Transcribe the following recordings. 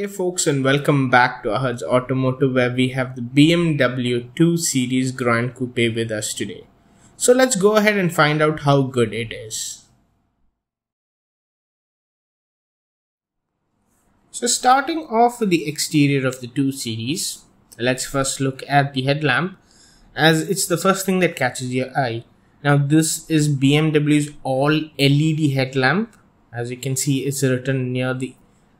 folks, and welcome back to Ahad's Automotive, where we have the BMW 2 Series Gran Coupe with us today. So let's go ahead and find out how good it is. So starting off with the exterior of the 2 Series, let's first look at the headlamp, as it's the first thing that catches your eye. Now this is BMW's all LED headlamp. As you can see, it's written near the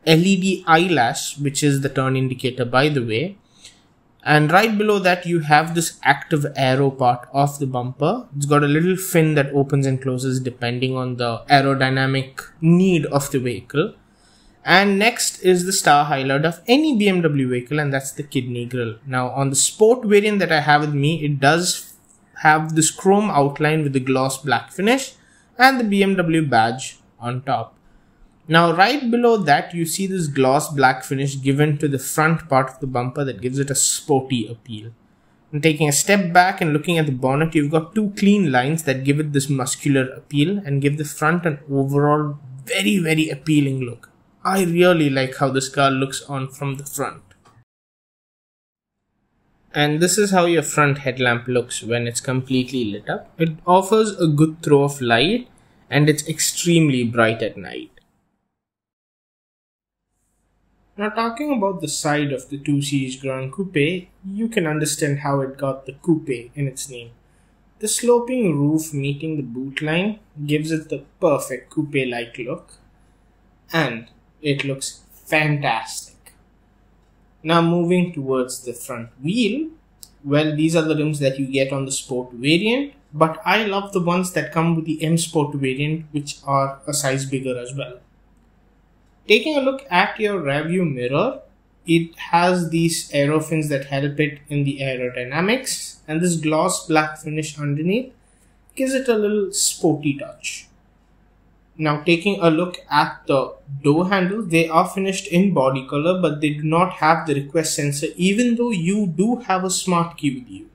LED eyelash, which is the turn indicator, by the way. And right below that you have this active aero part of the bumper. It's got a little fin that opens and closes depending on the aerodynamic need of the vehicle. And next is the star highlight of any BMW vehicle, and that's the kidney grille. Now on the sport variant that I have with me, it does have this chrome outline with the gloss black finish and the BMW badge on top. Now right below that you see this gloss black finish given to the front part of the bumper that gives it a sporty appeal. And taking a step back and looking at the bonnet, you've got two clean lines that give it this muscular appeal and give the front an overall very appealing look. I really like how this car looks on from the front. And this is how your front headlamp looks when it's completely lit up. It offers a good throw of light and it's extremely bright at night. Now talking about the side of the 2 Series Gran Coupe, you can understand how it got the coupe in its name. The sloping roof meeting the boot line gives it the perfect coupe-like look, and it looks fantastic. Now moving towards the front wheel, well, these are the rims that you get on the Sport variant, but I love the ones that come with the M Sport variant, which are a size bigger as well. Taking a look at your rearview mirror, it has these aero fins that help it in the aerodynamics, and this gloss black finish underneath gives it a little sporty touch. Now taking a look at the door handles, they are finished in body color, but they do not have the request sensor, even though you do have a smart key with you.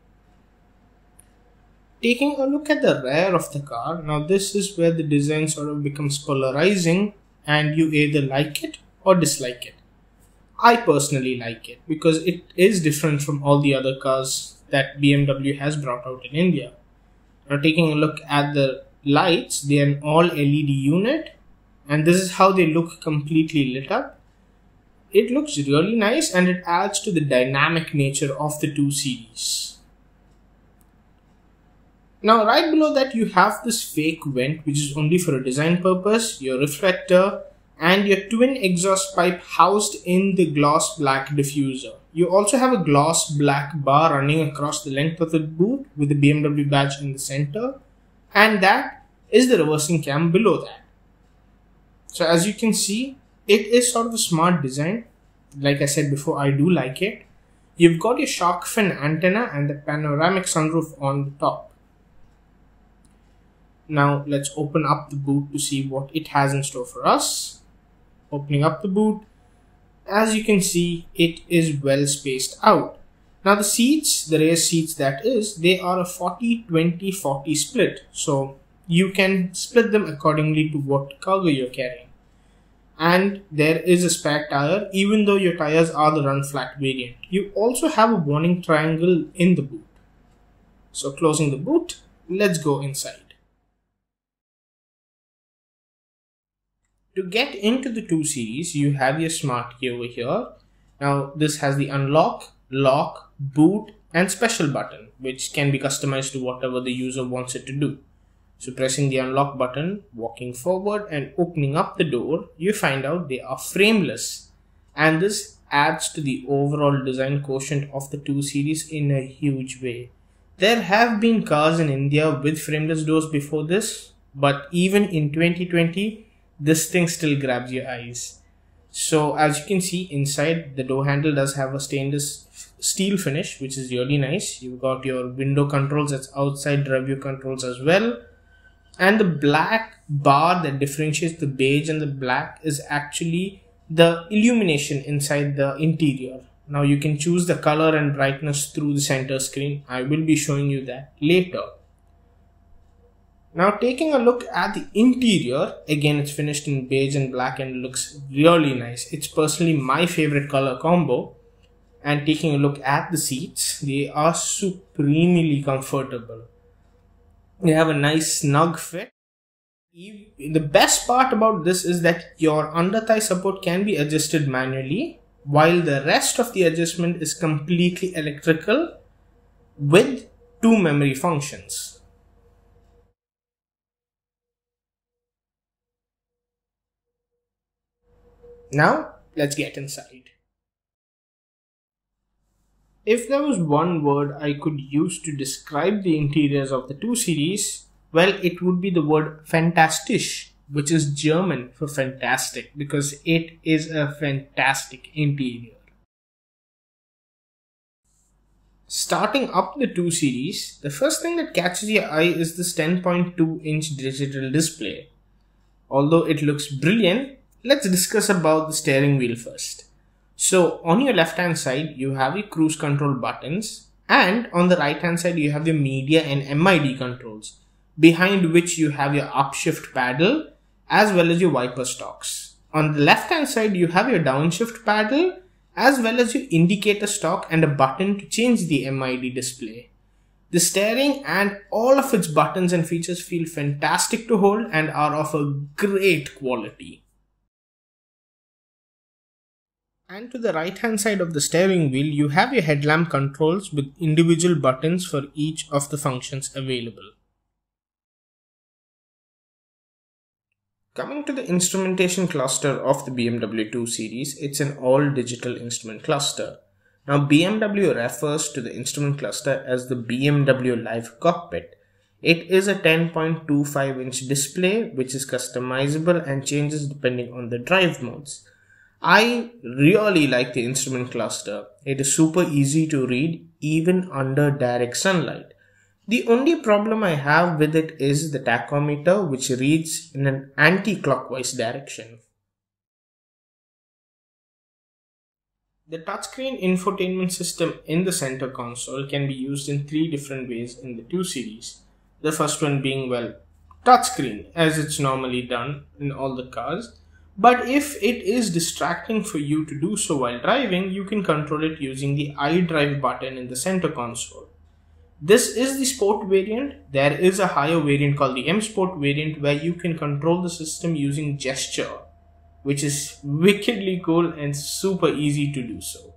Taking a look at the rear of the car, now this is where the design sort of becomes polarizing, and you either like it or dislike it. I personally like it because it is different from all the other cars that BMW has brought out in India. Now taking a look at the lights, they are an all LED unit, and this is how they look completely lit up. It looks really nice and it adds to the dynamic nature of the 2 Series. Now right below that you have this fake vent, which is only for a design purpose, your reflector and your twin exhaust pipe housed in the gloss black diffuser. You also have a gloss black bar running across the length of the boot with the BMW badge in the center, and that is the reversing cam below that. So as you can see, it is sort of a smart design. Like I said before, I do like it. You've got your shark fin antenna and the panoramic sunroof on the top. Now let's open up the boot to see what it has in store for us. Opening up the boot, as you can see, it is well spaced out. Now the seats, the rear seats that is, they are a 40-20-40 split. So you can split them accordingly to what cargo you're carrying. And there is a spare tire, even though your tires are the run flat variant. You also have a warning triangle in the boot. So closing the boot, let's go inside. To get into the 2 Series, you have your smart key over here. Now this has the unlock, lock, boot and special button, which can be customized to whatever the user wants it to do. So pressing the unlock button, walking forward and opening up the door, you find out they are frameless, and this adds to the overall design quotient of the 2 Series in a huge way. There have been cars in India with frameless doors before this, but even in 2020, this thing still grabs your eyes. So as you can see inside, the door handle does have a stainless steel finish, which is really nice. You've got your window controls, that's outside rear controls as well. And the black bar that differentiates the beige and the black is actually the illumination inside the interior. Now you can choose the color and brightness through the center screen. I will be showing you that later. Now taking a look at the interior, again it's finished in beige and black and looks really nice. It's personally my favorite color combo. And taking a look at the seats, they are supremely comfortable. They have a nice snug fit. The best part about this is that your under thigh support can be adjusted manually, while the rest of the adjustment is completely electrical with 2 memory functions. Now let's get inside. If there was one word I could use to describe the interiors of the 2 Series, well, it would be the word fantastisch, which is German for fantastic, because it is a fantastic interior. Starting up the 2 Series, the first thing that catches your eye is this 10.2-inch digital display. Although it looks brilliant, let's discuss about the steering wheel first. So on your left hand side, you have your cruise control buttons, and on the right hand side, you have your media and MID controls, behind which you have your upshift paddle as well as your wiper stalks. On the left hand side, you have your downshift paddle as well as your indicator stalk and a button to change the MID display. The steering and all of its buttons and features feel fantastic to hold and are of a great quality. And to the right hand side of the steering wheel, you have your headlamp controls with individual buttons for each of the functions available. Coming to the instrumentation cluster of the BMW 2 Series, it's an all-digital instrument cluster. Now BMW refers to the instrument cluster as the BMW Live Cockpit. It is a 10.25-inch display which is customizable and changes depending on the drive modes. I really like the instrument cluster. It is super easy to read even under direct sunlight. The only problem I have with it is the tachometer, which reads in an anti-clockwise direction. The touchscreen infotainment system in the center console can be used in 3 different ways in the 2 Series. The first one being, well, touchscreen, as it's normally done in all the cars. But if it is distracting for you to do so while driving, you can control it using the iDrive button in the center console. This is the Sport variant. There is a higher variant called the M Sport variant where you can control the system using gesture, which is wickedly cool and super easy to do so.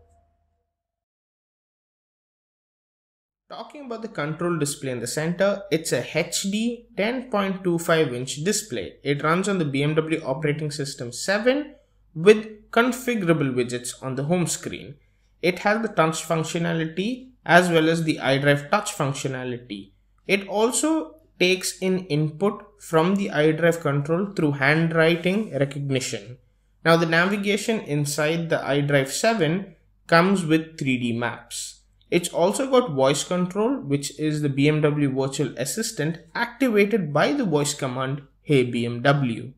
Talking about the control display in the center, it's a HD 10.25-inch display. It runs on the BMW operating system 7 with configurable widgets on the home screen. It has the touch functionality as well as the iDrive touch functionality. It also takes in input from the iDrive control through handwriting recognition. Now the navigation inside the iDrive 7 comes with 3D maps. It's also got voice control, which is the BMW virtual assistant activated by the voice command, "Hey BMW."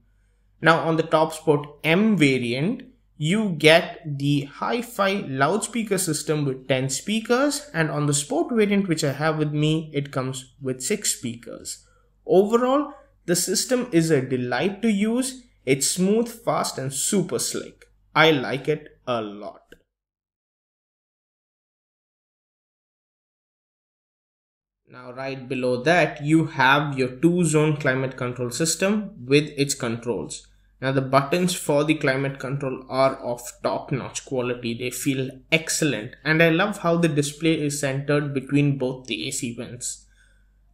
Now on the Top Sport M variant, you get the hi-fi loudspeaker system with 10 speakers, and on the Sport variant which I have with me, it comes with 6 speakers. Overall, the system is a delight to use. It's smooth, fast and super slick. I like it a lot. Now right below that, you have your 2-zone climate control system with its controls. Now the buttons for the climate control are of top-notch quality. They feel excellent and I love how the display is centered between both the AC vents.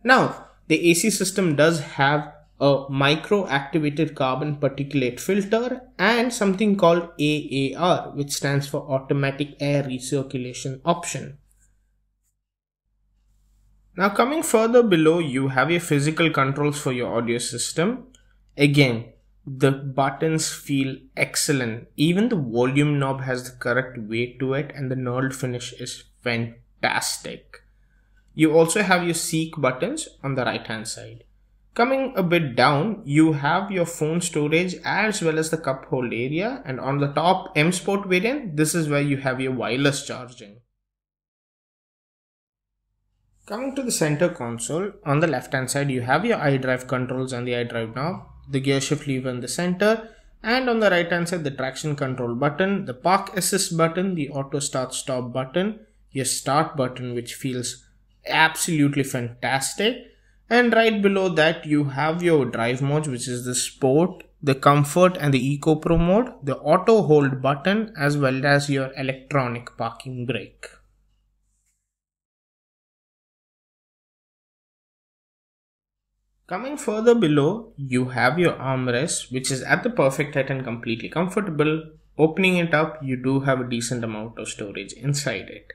Now the AC system does have a micro activated carbon particulate filter and something called AAR, which stands for automatic air recirculation option. Now coming further below, you have your physical controls for your audio system. Again, the buttons feel excellent. Even the volume knob has the correct weight to it and the knurled finish is fantastic. You also have your seek buttons on the right hand side. Coming a bit down, you have your phone storage as well as the cup hold area, and on the top M Sport variant, this is where you have your wireless charging. Coming to the center console, on the left hand side you have your iDrive controls and the iDrive knob, the gear shift lever in the center, and on the right hand side the traction control button, the park assist button, the auto start stop button, your start button which feels absolutely fantastic, and right below that you have your drive modes, which is the sport, the comfort and the eco pro mode, the auto hold button, as well as your electronic parking brake. Coming further below, you have your armrest, which is at the perfect height and completely comfortable. Opening it up, you do have a decent amount of storage inside it.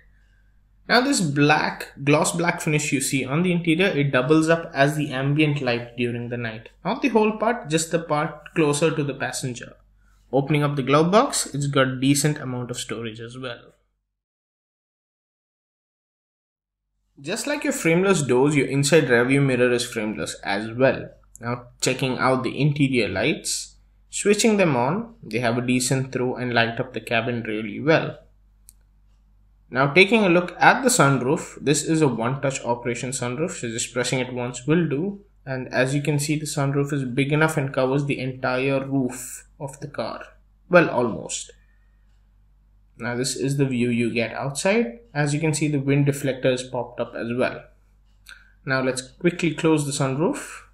Now this gloss black finish you see on the interior, it doubles up as the ambient light during the night. Not the whole part, just the part closer to the passenger. Opening up the glove box, it's got a decent amount of storage as well. Just like your frameless doors, your inside rearview mirror is frameless as well. Now checking out the interior lights, switching them on, they have a decent throw and light up the cabin really well. Now taking a look at the sunroof, this is a one-touch operation sunroof, so just pressing it once will do. And as you can see, the sunroof is big enough and covers the entire roof of the car. Well, almost. Now this is the view you get outside. As you can see, the wind deflector is popped up as well. Now let's quickly close the sunroof.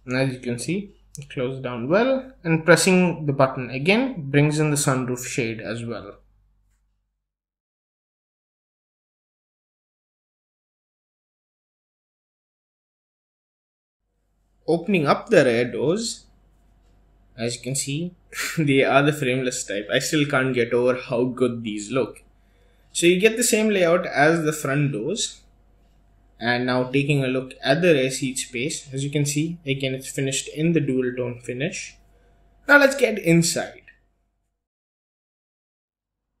And as you can see, it closed down well, and pressing the button again brings in the sunroof shade as well. Opening up the rear doors, as you can see, they are the frameless type. I still can't get over how good these look. So you get the same layout as the front doors. And now taking a look at the rear seat space, as you can see, again it's finished in the dual tone finish. Now let's get inside.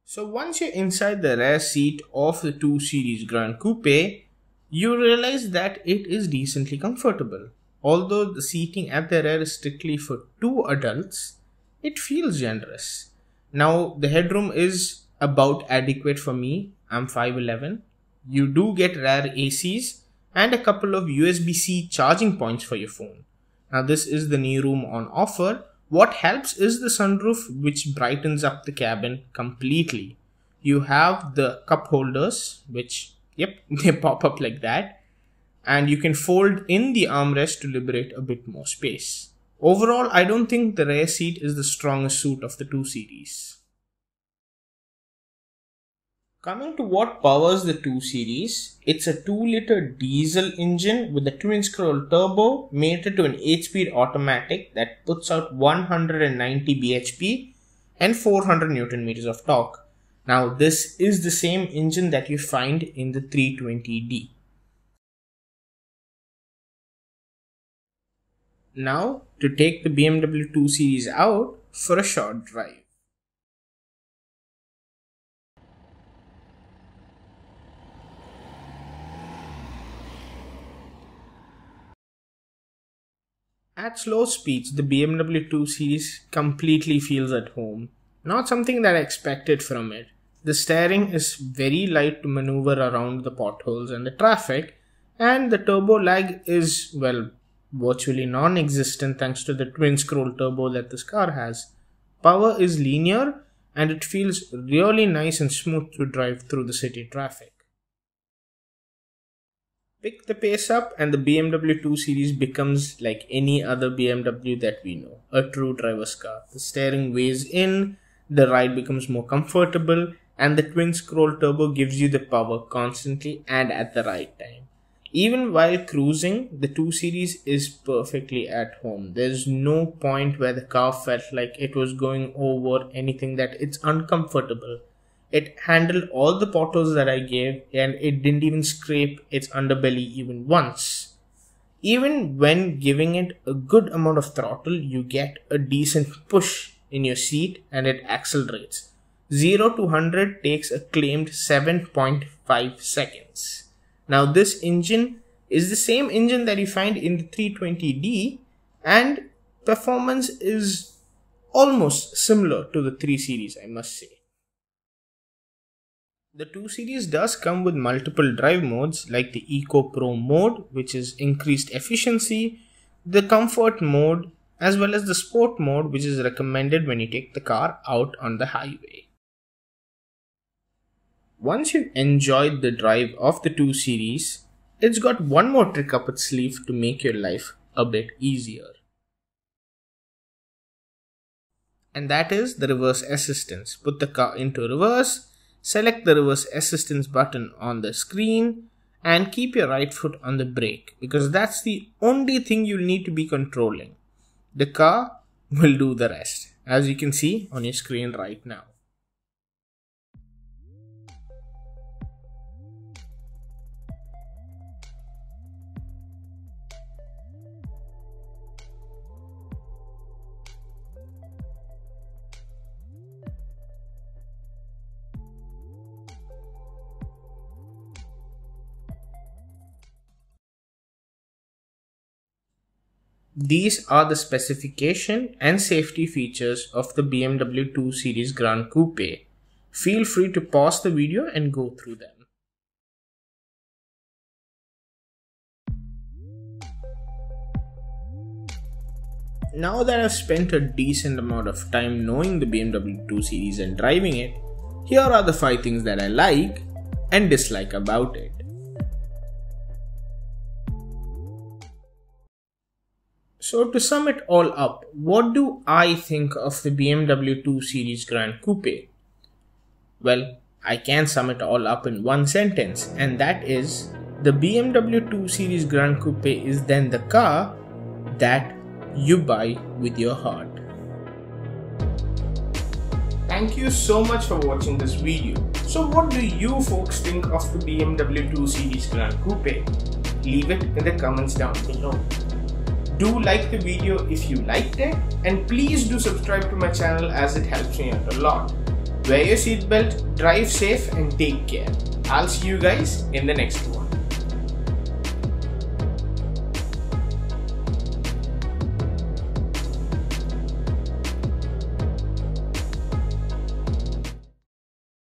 So once you're inside the rear seat of the 2 Series Gran Coupe, you realize that it is decently comfortable. Although the seating at the rear is strictly for 2 adults, it feels generous. Now the headroom is about adequate for me. I'm 5'11". You do get rear ACs and a couple of USB-C charging points for your phone. Now this is the new room on offer. What helps is the sunroof, which brightens up the cabin completely. You have the cup holders, which, yep, they pop up like that. And you can fold in the armrest to liberate a bit more space. Overall, I don't think the rear seat is the strongest suit of the 2 Series. Coming to what powers the 2 Series, it's a 2-liter diesel engine with a twin-scroll turbo mated to an 8-speed automatic that puts out 190 bhp and 400 Nm of torque. Now this is the same engine that you find in the 320d. Now to take the BMW 2 Series out for a short drive. At slow speeds, the BMW 2 Series completely feels at home. Not something that I expected from it. The steering is very light to maneuver around the potholes and the traffic, and the turbo lag is, well, virtually non-existent thanks to the twin-scroll turbo that this car has. Power is linear and it feels really nice and smooth to drive through the city traffic. Pick the pace up and the BMW 2 Series becomes like any other BMW that we know, a true driver's car. The steering weighs in, the ride becomes more comfortable, and the twin-scroll turbo gives you the power constantly and at the right time. Even while cruising, the 2 Series is perfectly at home. There's no point where the car felt like it was going over anything that it's uncomfortable. It handled all the potholes that I gave and it didn't even scrape its underbelly even once. Even when giving it a good amount of throttle, you get a decent push in your seat and it accelerates. 0 to 100 takes a claimed 7.5 seconds. Now this engine is the same engine that you find in the 320d and performance is almost similar to the 3 Series, I must say. The 2 Series does come with multiple drive modes like the Eco Pro mode, which is increased efficiency, the Comfort mode, as well as the Sport mode, which is recommended when you take the car out on the highway. Once you've enjoyed the drive of the 2 Series, it's got one more trick up its sleeve to make your life a bit easier. And that is the reverse assistance. Put the car into reverse, select the reverse assistance button on the screen and keep your right foot on the brake, because that's the only thing you'll need to be controlling. The car will do the rest, as you can see on your screen right now. These are the specification and safety features of the BMW 2 Series Gran Coupe. Feel free to pause the video and go through them. Now that I've spent a decent amount of time knowing the BMW 2 Series and driving it, here are the 5 things that I like and dislike about it. So to sum it all up, what do I think of the BMW 2 Series Gran Coupe? Well, I can sum it all up in one sentence, and that is, the BMW 2 Series Gran Coupe is then the car that you buy with your heart. Thank you so much for watching this video. So what do you folks think of the BMW 2 Series Gran Coupe? Leave it in the comments down below. Do like the video if you liked it, and please do subscribe to my channel as it helps me out a lot. Wear your seatbelt, drive safe and take care. I'll see you guys in the next one.